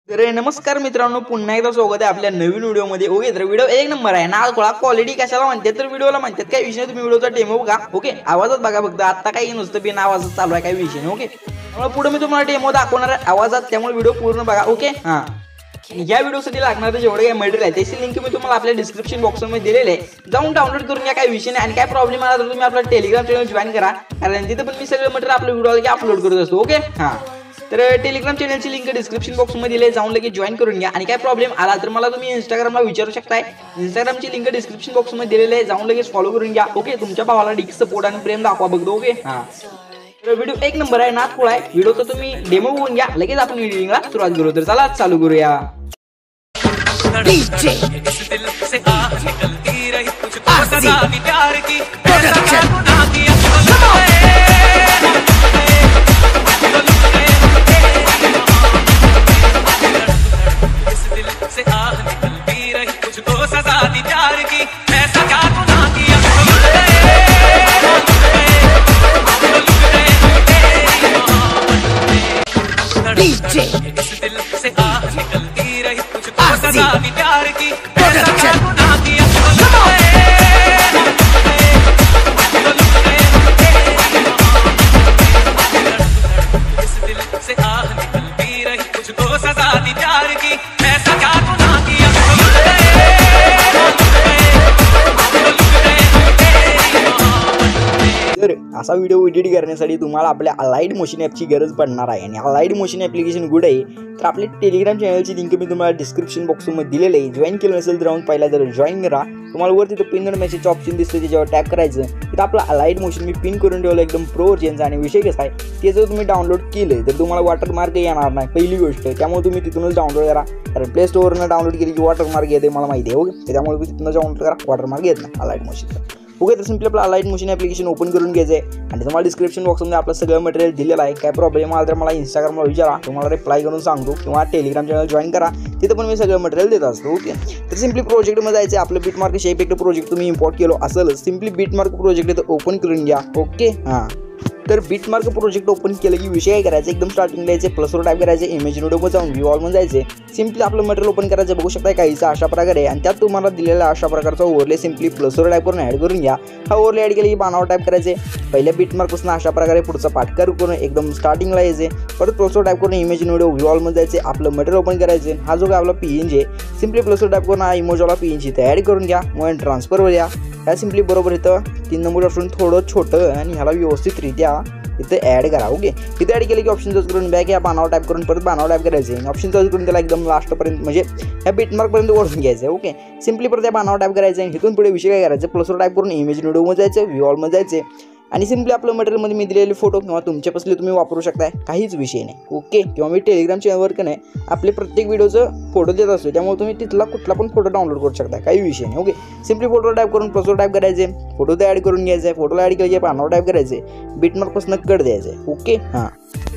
तर नमस्कार मित्रांनो, पुन्हा एकदा स्वागत आहे आपल्या नवीन व्हिडिओमध्ये. ओके, तर व्हिडिओ एक नंबर आहे ना. थोडा क्वालिटी कशाला म्हणतात तर व्हिडिओला म्हणतात काय विषय, तुम्ही व्हिडिओचा डेमो बघा. ओके, आवाजात बघा फक्त, आता काही नुसतं बिन आवाजात चालू आहे काही विषय नाही. ओके, त्यामुळे पुढे मी तुम्हाला डेमो दाखवणार आहे आवाजात, त्यामुळे व्हिडिओ पूर्ण बघा. ओके, हां, या व्हिडिओसाठी लागणारे जेवढे काही मटेरियल आहे त्याची लिंक मी तुम्हाला आपल्या डिस्क्रिप्शन बॉक्समध्ये दिलेले आहे, जाऊन डाउनलोड करून घ्या. काही विषय नाही. आणि काय प्रॉब्लेम आला तर तुम्ही आपला टेलिग्राम चॅनल जॉईन करा, कारण तिथे पण मी सगळं मटेरियल आपल्या व्हिडिओला अपलोड करत असतो. ओके, हां, तर टेलिग्राम चॅनलची लिंक डिस्क्रिप्शन बॉक्समध्ये दिली आहे, जाऊन लगेच जॉईन करून घ्या. आणि काय प्रॉब्लेम आला तर मला तुम्ही इंस्टाग्रामला विचारू शकताय. इंस्टाग्रामची लिंक डिस्क्रिप्शन बॉक्समध्ये दिलेली आहे, जाऊन लगेच फॉलो करून घ्या. ओके, तुमच्या भावाला डिक सपोर्ट आणि प्रेम दाखवा बघतो. ओके, हां, तर व्हिडिओ एक नंबर आहे ना, थोडा आहे व्हिडिओचा, तुम्ही डेमो बघून घ्या. लगेच आपण एडिटिंगला सुरुवात करू. तर चला चालू करूया. डीजे इस दिल से आह निकलती रही तुझको सदा भी प्यार की ऐसा गुनाह किया इस दिल से आह निकलती रही तुझको सदा भी प्यार की ऐसा क्या गुनाह किया डीजे इस दिल से आह निकलती रही सदा भी प्यार की ऐसा क्या गुनाह किया इस दिल से आह निकलती रही तुझको सजा दी प्यार की ऐसा क्या गुनाह किया तर असा व्हिडिओ एडिट करण्यासाठी तुम्हाला आपल्या अलाइट मोशन ॲपची गरज पडणार आहे. आणि अलाइट मोशन ॲप्लिकेशन गुड आहे. तर आपल्या टेलिग्राम चॅनलची लिंक मी तुम्हाला डिस्क्रिप्शन बॉक्समध्ये दिलेली आहे, जॉईन केलं नसेल तर राहून पहिला तर जॉईन करा. तुम्हाला वर तिथं पिन मेसेज ऑप्शन दिसतं, त्याच्यावर टॅप करायचं. तिथं आपलं अलाइट मोशन मी पिन करून ठेवलं एकदम प्रो व्हर्जनचा. आणि विषय कसा आहे, ते जर तुम्ही डाउनलोड केलं तर तुम्हाला वॉटरमार्क येणार नाही, पहिली गोष्ट. त्यामुळे तुम्ही तिथूनच डाउनलोड करा, कारण प्ले स्टोअरनं डाउनलोड केली की वॉटरमार्क येते, मला माहिती आहे. ओके, त्यामुळे तुम्ही तिथूनच डाउनलोड करा, वॉटरमार्क येत नाही अलाइट मोशनचा. ओके, तर सिम्पली आपलं अलाइट मोशन ॲप्लिकेशन ओपन करून घ्यायचं आहे. आणि तुम्हाला डिस्क्रिप्शन बॉक्समध्ये आपलं सगळं मटेरियल दिलेलं आहे. काय प्रॉब्लेम आला तर मला इंस्टाग्रामला विचारा, तुम्हाला रिप्लाय करून सांगतो. किंवा टेलिग्राम चॅनल जॉईन करा, तिथं पण मी सगळं मटेरियल देत असतो. ओके, तर सिम्पली प्रोजेक्टमध्ये जायचं. आपलं बीटमार्क शेप इफेक्ट प्रोजेक्ट तुम्ही इम्पोर्ट केलो असेल, सिम्पली बीटमार्क प्रोजेक्ट इथं ओपन करून घ्या. ओके, हां, तर बीटमार्क प्रोजेक्ट ओपन केलं की विषय काय करायचं, एकदम स्टार्टिंगला यायचे, प्लसवर टाईप करायचे, इमेज विंडोमध्ये जाऊन व्ह्यू ऑलमध्ये जायचे. सिम्पली आपलं मटेरियल ओपन करायचं, बघू शकता काहीचा अशा प्रकारे. आणि त्यात तुम्हाला दिलेला अशा प्रकारचा ओव्हरले सिम्पली प्लसवर टाईप करून ॲड करून घ्या. हा ओव्हरले ॲड केला की बाणावर टाईप करायचे. पहिल्या बीटमार्कपासून अशा प्रकारे पुढचा पाठकार करून एकदम स्टार्टिंगला यायचे, परत प्लसवर टाईप करून इमेज विंडो व्ह्यू ऑलमध्ये जायचे, आपलं मटेरियल ओपन करायचे. हा जो काय आपला PNG आहे, सिम्पली प्लसवर टाईप करून हा इमोजवाला PNG इथं ॲड करून घ्या. मग ट्रान्सफरवर या. ह्या सिम्पली बरोबर इथं 3 नंबर ऑप्शन थोडं छोटं आणि ह्याला व्यवस्थितरित्या इथे ॲड करा. ओके, इथे ॲड केलं की ऑप्शन चॉईस करून बॅक या बाणावर टाईप करून परत बाणावर टाईप करायचे. ऑप्शन चॉईस करून त्याला एकदम लास्टपर्यंत म्हणजे ह्या बीटमार्कपर्यंत ओढून घ्यायचं. ओके, सिम्पली परत त्या बाणावर टाईप करायचं. आणि इथून पुढे विषय काय करायचं, प्लसवर टाईप करून इमेज व्हिडिओमध्ये जायचं, व्ह्यू ऑलमध्ये जायचे. आणि सिम्पली आपलं मटेरियलमध्ये मी दिलेले फोटो किंवा तुमच्यापासले तुम्ही वापरू शकताय, काहीच विषय नाही. ओके, किंवा मी टेलिग्राम चॅनलवर का नाही आपले प्रत्येक व्हिडिओचं फोटो देत असतो, त्यामुळे तुम्ही तिथला कुठला पण फोटो डाउनलोड करू शकता, काही विषय नाही. ओके, सिम्पली फोटो टाईप करून प्लसवर टाईप करायचे, फोटो ते ॲड करून घ्यायचं आहे. फोटोला ॲड केले पानावर टाईप करायचे, बीटमार्कपासून कट द्यायचं आहे. ओके, हां,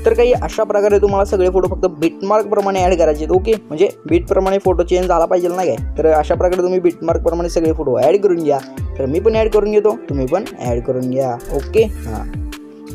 तर काही अशा प्रकारे तुम्हाला सगळे फोटो फक्त बीटमार्कप्रमाणे ॲड करायचे आहेत. ओके, म्हणजे बीटप्रमाणे फोटो चेंज झाला पाहिजे नाही काय, तर अशा प्रकारे तुम्ही बीटमार्कप्रमाणे सगळे फोटो ॲड करून घ्या. तर मी पण ॲड करून घेतो, तुम्ही पण ॲड करून घ्या. ओके, हां,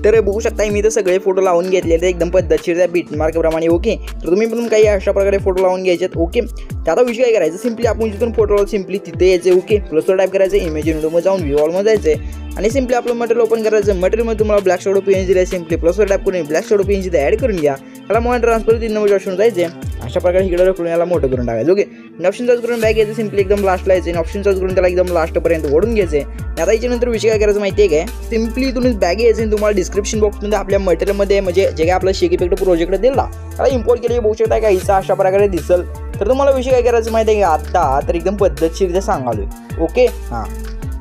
तर बघू शकता मी तर सगळे फोटो लावून घेतलेले एकदम पद्धतशीर त्या बीटमार्कप्रमाणे. ओके, तर तुम्ही पण काही अशा प्रकारे फोटो लावून घ्यायचे आहेत. ओके, तर आता विषय काय करायचं, सिम्पली आपण जिथून फोटो सिम्पली तिथे यायचे. ओके, प्लसवर टाईप करायचं, इमेज विंडोमध्ये जाऊन व्ह्यू ऑलमध्ये जायचे. आणि सिम्पली आपलं मटेरियल ओपन करायचं. मटेरियलमध्ये तुम्हाला ब्लॅक शॅडो PNG दिला आहे, सिम्पली प्लसवर टाईप करून ब्लॅक शॅडो PNG इथे ॲड करून घ्या. त्याला मोबाईल ट्रान्सफर 3 नंबर ऑप्शन जायचे. अशा प्रकारे इकडे रखून याला मोठं करून टाकायचं. ओके, ऑप्शन चॉईस करून बॅक यायचं, सिम्पली एकदम लास्टला यायचं. आणि ऑप्शन चॉईस करून त्याला एकदम लास्टपर्यंत ओढून घ्यायचे. आता याच्यानंतर विषय काय करायचं माहिती आहे काय, सिम्पली तुम्ही बॅग यायचं. तुम्हाला डिस्क्रिप्शन बॉक्समध्ये आपल्या मटेरियलमध्ये म्हणजे जे काय आपलं शेक इफेक्ट प्रोजेक्ट दिला त्याला इम्पोर्ट केले, बघू शकता काय हिचा अशा प्रकारे दिसेल. तर तुम्हाला विषय काय करायचं माहिती आहे का, आता तर एकदम पद्धतशीर सांगालोय. ओके, हां,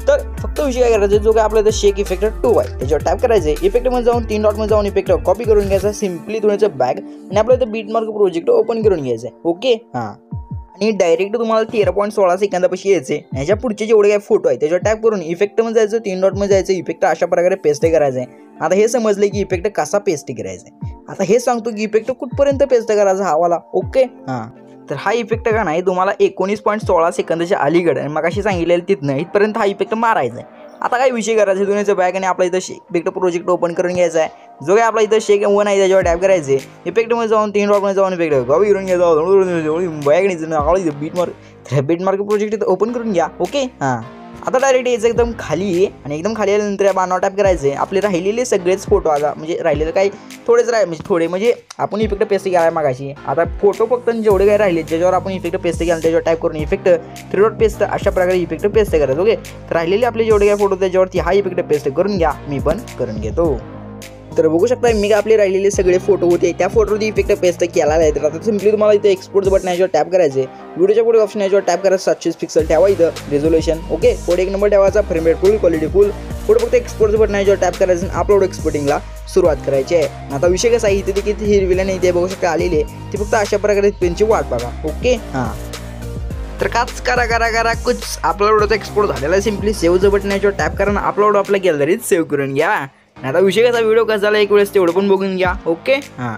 तर फक्त विषय काय करायचं, जो काय आपल्या इथं शेक इफेक्ट 2 आहे त्याच्यावर टॅप करायचे. इफेक्टमध्ये जाऊन 3 डॉटमध्ये जाऊन इफेक्ट कॉपी करून घ्यायचा, सिम्पली तुमचं बॅग आणि आपलं इथं बीटमार्क प्रोजेक्ट ओपन करून घ्यायचं आहे. ओके, हां, आणि डायरेक्ट तुम्हाला 13.16 सेकंदापाशी यायचे. ह्याच्या पुढचे जेवढे काही फोटो आहे त्याच्यावर टॅप करून इफेक्टमध्ये जायचं, 3 डॉटमध्ये जायचं, इफेक्ट अशा प्रकारे पेस्ट करायचं आहे. आता हे समजलं की इफेक्ट कसा पेस्ट करायचा आहे. आता हे सांगतो की इफेक्ट कुठपर्यंत पेस्ट करायचा हा वाला. ओके, हां, तर हा इफेक्ट का नाही तुम्हाला 19.16 सेकंदाच्या अलीकडे आणि मग अशी सांगितलेलं तिथनं इथपर्यंत हा इफेक्ट मारायचा आहे. आता काय विषय करायचा दोन्हीचं बॅग आणि आपला इथं इफेक्ट प्रोजेक्ट ओपन करून घ्यायचा आहे. जो काय आपला इथं शेक वन आहे त्याच्यावर टॅप करायचे. इफेक्टमध्ये जाऊन 3 डॉटमध्ये जाऊन इफेक्ट गावी घेऊन घ्यायचा बॅग बीट मार्क प्रोजेक्ट इथं ओपन करून घ्या. ओके हां आता डायरेक्ट यायचं एकदम खाली आहे आणि एकदम खाली आल्यानंतर या बाणावर टॅप करायचे. आपले राहिलेले सगळेच फोटो आता म्हणजे राहिलेलं काही थोडेच म्हणजे थोडे म्हणजे आपण इफेक्ट पेस्ट केला आहे मागाशी. आता फोटो फक्त जेवढे काही राहिले ज्याच्यावर आपण इफेक्ट पेस्ट केला त्याच्यावर टॅप करून इफेक्ट 3 डॉट पेस्ट अशा प्रकारे इफेक्ट पेस्ट करायचं. ओके तर राहिलेले आपले जेवढे काही फोटो त्याच्यावरती हा इफेक्ट पेस्ट करून घ्या. मी पण करून घेतो. तर बघू शकता मी आपले राहिलेले सगळे फोटो होते त्या फोटोवरती इफेक्ट पेस्ट केला आहे. तर आता सिम्पली तुम्हाला इथे एक्सपोर्ट बटन याच्यावर टॅप करायचे. व्हिडिओच्या पुढे ऑप्शन याच्यावर टॅप करायचं 720 पिक्सल ठेवा इथं रेझोल्युशन. ओके पुढे 1 नंबर ठेवायचा फ्रेम रेट फुल क्वालिटी फुल. पुढे फक्त एक्सपोर्ट बटन याच्यावर टॅप करायचं आणि अपलोड एक्सपोर्टिंगला सुरुवात करायची आहे. आता विषय कसा आहे इथे किती हिरविला नाही ते बघू शकता आलेले ते फक्त अशा प्रकारे त्यांची वाट बघा. ओके हां तर काच करा कुछ अपलोड होतं एक्सपोर्ट झालेला आहे. सिम्पली सेव्हचं बटन याच्यावर टॅप करा आणि अपलोड आपल्या गॅलरीत सेव्ह करून घ्या. आता विषय कसा व्हिडिओ कसा झाला एक वेळेस तेवढं पण बघून घ्या. ओके हां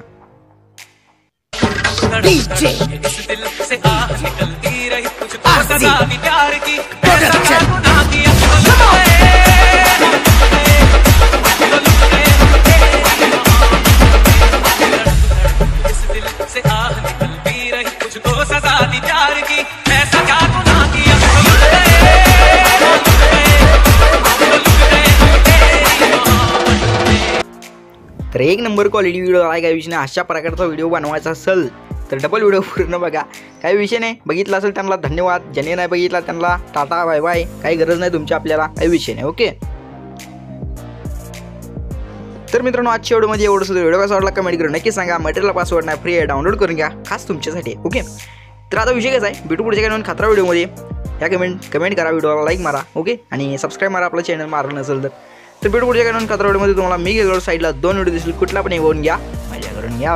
तर 1 नंबर क्वालिटी व्हिडिओ आहे. काही विषय नाही अशा प्रकारचा व्हिडिओ बनवायचा असेल तर डबल व्हिडिओ पूर्ण बघा. काही विषय नाही बघितला असेल त्यांना धन्यवाद. ज्यांनी नाही बघितला त्यांना टाटा बाय बाय. काही गरज नाही तुमची आपल्याला काही विषय नाही. ओके तर मित्रांनो आजच्या व्हिडिओमध्ये एवढं सुद्धा. व्हिडिओ कसा वाटला कमेंट करून नक्की सांगा. मटेरियल पासवर्ड नाही फ्री आहे डाउनलोड करून घ्या खास तुमच्यासाठी. ओके तर आता विषय कसा आहे भेटू पुढच्या काही खतरा व्हिडिओमध्ये. या कमेंट करा व्हिडिओला लाईक मारा. ओके आणि सबस्क्राईब मारा आपलं चॅनल मारलं नसेल तर भेटू पुढच्या काही खतरा व्हिडिओमध्ये. तुम्हाला मी गेलो साईडला 2 व्हिडिओ दिसेल कुठला पण येऊन घ्या माझ्या करून घ्या.